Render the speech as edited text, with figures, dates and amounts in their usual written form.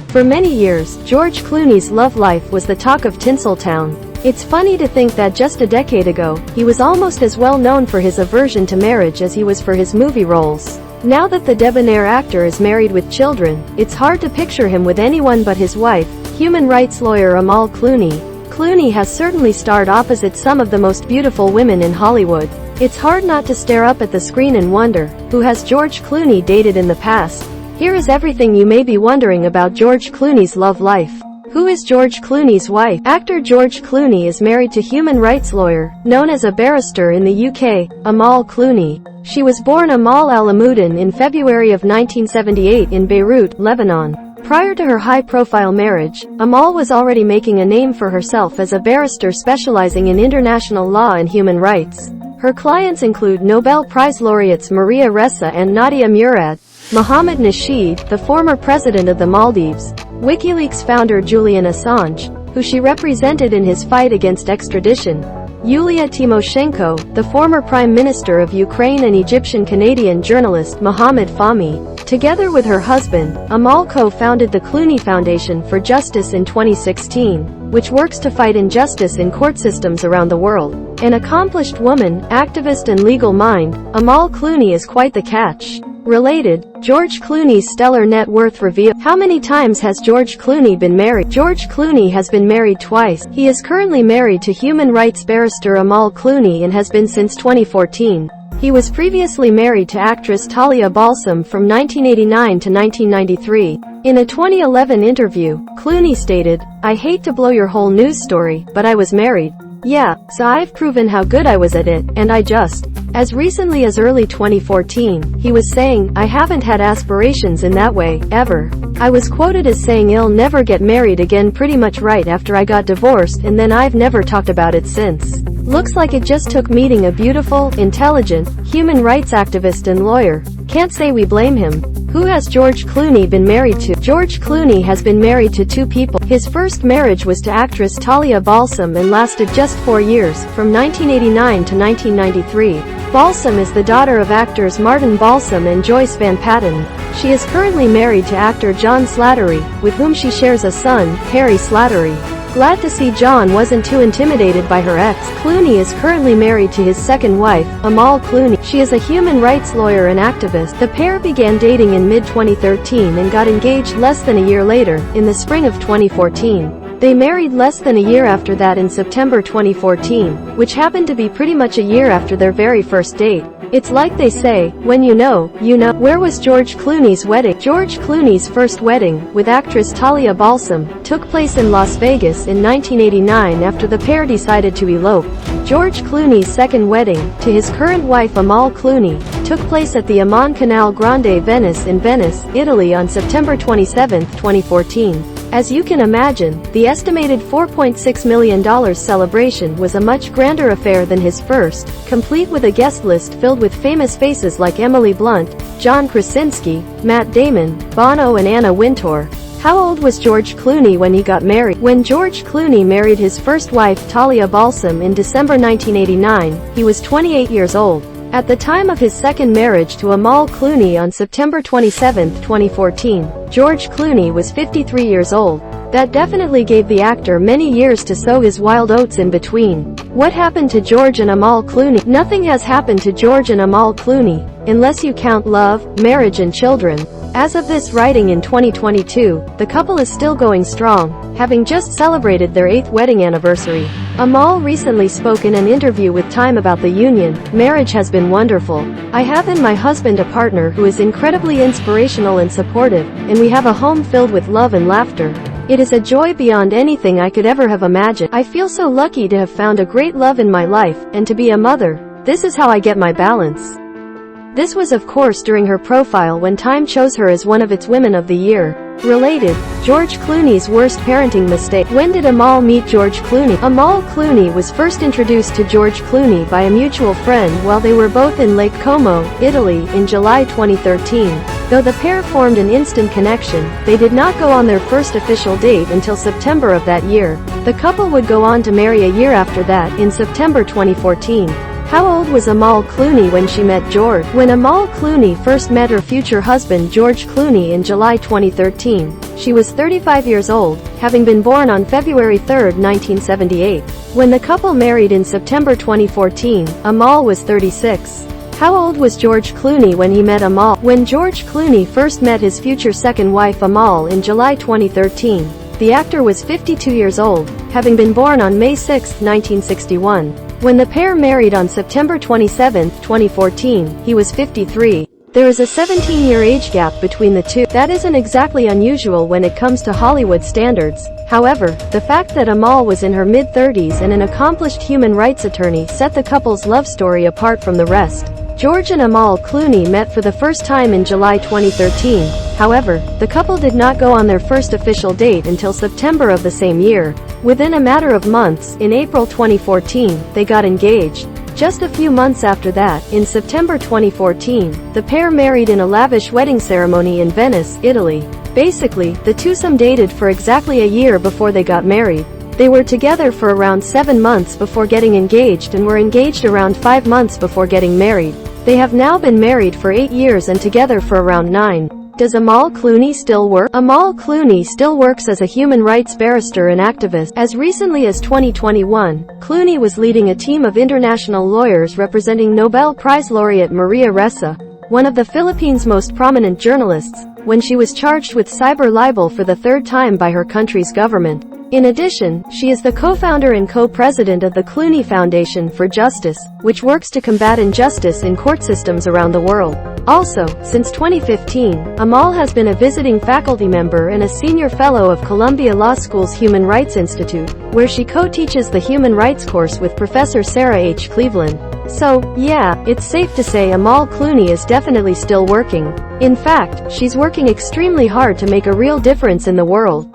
For many years, George Clooney's love life was the talk of Tinseltown. It's funny to think that just a decade ago, he was almost as well known for his aversion to marriage as he was for his movie roles. Now that the debonair actor is married with children, it's hard to picture him with anyone but his wife, human rights lawyer Amal Clooney. Clooney has certainly starred opposite some of the most beautiful women in Hollywood. It's hard not to stare up at the screen and wonder, who has George Clooney dated in the past? Here is everything you may be wondering about George Clooney's love life. Who is George Clooney's wife? Actor George Clooney is married to human rights lawyer, known as a barrister in the UK, Amal Clooney. She was born Amal Alamuddin in February of 1978 in Beirut, Lebanon. Prior to her high-profile marriage, Amal was already making a name for herself as a barrister specializing in international law and human rights. Her clients include Nobel Prize laureates Ressa and Nadia Murad, Mohamed Nasheed, the former president of the Maldives, WikiLeaks founder Julian Assange, who she represented in his fight against extradition, Yulia Tymoshenko, the former Prime Minister of Ukraine, and Egyptian-Canadian journalist Mohamed Fahmy. Together with her husband, Amal co-founded the Clooney Foundation for Justice in 2016, which works to fight injustice in court systems around the world. An accomplished woman, activist and legal mind, Amal Clooney is quite the catch. Related, George Clooney's stellar net worth reveal. How many times has George Clooney been married? George Clooney has been married twice. He is currently married to human rights barrister Amal Clooney and has been since 2014. He was previously married to actress Talia Balsam from 1989 to 1993. In a 2011 interview, Clooney stated, "I hate to blow your whole news story, but I was married. Yeah, so I've proven how good I was at it, and I just..." As recently as early 2014, he was saying, "I haven't had aspirations in that way, ever. I was quoted as saying I'll never get married again pretty much right after I got divorced, and then I've never talked about it since." Looks like it just took meeting a beautiful, intelligent, human rights activist and lawyer. Can't say we blame him. Who has George Clooney been married to? George Clooney has been married to two people. His first marriage was to actress Talia Balsam and lasted just 4 years, from 1989 to 1993. Balsam is the daughter of actors Martin Balsam and Joyce Van Patten. She is currently married to actor John Slattery, with whom she shares a son, Harry Slattery. Glad to see John wasn't too intimidated by her ex. Clooney is currently married to his second wife, Amal Clooney. She is a human rights lawyer and activist. The pair began dating in mid-2013 and got engaged less than a year later, in the spring of 2014. They married less than a year after that in September 2014, which happened to be pretty much a year after their very first date. It's like they say, when you know, you know. Where was George Clooney's wedding? George Clooney's first wedding, with actress Talia Balsam, took place in Las Vegas in 1989 after the pair decided to elope. George Clooney's second wedding, to his current wife Amal Clooney, took place at the Aman Canal Grande Venice in Venice, Italy on September 27, 2014. As you can imagine, the estimated $4.6 million celebration was a much grander affair than his first, complete with a guest list filled with famous faces like Emily Blunt, John Krasinski, Matt Damon, Bono and Anna Wintour. How old was George Clooney when he got married? When George Clooney married his first wife Talia Balsam in December 1989, he was 28 years old. At the time of his second marriage to Amal Clooney on September 27, 2014, George Clooney was 53 years old. That definitely gave the actor many years to sow his wild oats in between. What happened to George and Amal Clooney? Nothing has happened to George and Amal Clooney, unless you count love, marriage and children. As of this writing in 2022, the couple is still going strong, having just celebrated their 8th wedding anniversary. Amal recently spoke in an interview with Time about the union. "Marriage has been wonderful. I have in my husband a partner who is incredibly inspirational and supportive, and we have a home filled with love and laughter. It is a joy beyond anything I could ever have imagined. I feel so lucky to have found a great love in my life, and to be a mother. This is how I get my balance." This was of course during her profile when Time chose her as one of its Women of the Year. Related, George Clooney's worst parenting mistake. When did Amal meet George Clooney? Amal Clooney was first introduced to George Clooney by a mutual friend while they were both in Lake Como, Italy, in July 2013. Though the pair formed an instant connection, they did not go on their first official date until September of that year. The couple would go on to marry a year after that, in September 2014. How old was Amal Clooney when she met George? When Amal Clooney first met her future husband George Clooney in July 2013, she was 35 years old, having been born on February 3, 1978. When the couple married in September 2014, Amal was 36. How old was George Clooney when he met Amal? When George Clooney first met his future second wife Amal in July 2013, the actor was 52 years old, having been born on May 6, 1961. When the pair married on September 27, 2014, he was 53. There is a 17-year age gap between the two. That isn't exactly unusual when it comes to Hollywood standards. However, the fact that Amal was in her mid-30s and an accomplished human rights attorney set the couple's love story apart from the rest. George and Amal Clooney met for the first time in July 2013. However, the couple did not go on their first official date until September of the same year. Within a matter of months, in April 2014, they got engaged. Just a few months after that, in September 2014, the pair married in a lavish wedding ceremony in Venice, Italy. Basically, the twosome dated for exactly a year before they got married. They were together for around 7 months before getting engaged and were engaged around 5 months before getting married. They have now been married for 8 years and together for around 9. Does Amal Clooney still work? Amal Clooney still works as a human rights barrister and activist. As recently as 2021, Clooney was leading a team of international lawyers representing Nobel Prize laureate Maria Ressa, one of the Philippines' most prominent journalists, when she was charged with cyber libel for the third time by her country's government. In addition, she is the co-founder and co-president of the Clooney Foundation for Justice, which works to combat injustice in court systems around the world. Also, since 2015, Amal has been a visiting faculty member and a senior fellow of Columbia Law School's Human Rights Institute, where she co-teaches the Human Rights course with Professor Sarah H. Cleveland. So, yeah, it's safe to say Amal Clooney is definitely still working. In fact, she's working extremely hard to make a real difference in the world.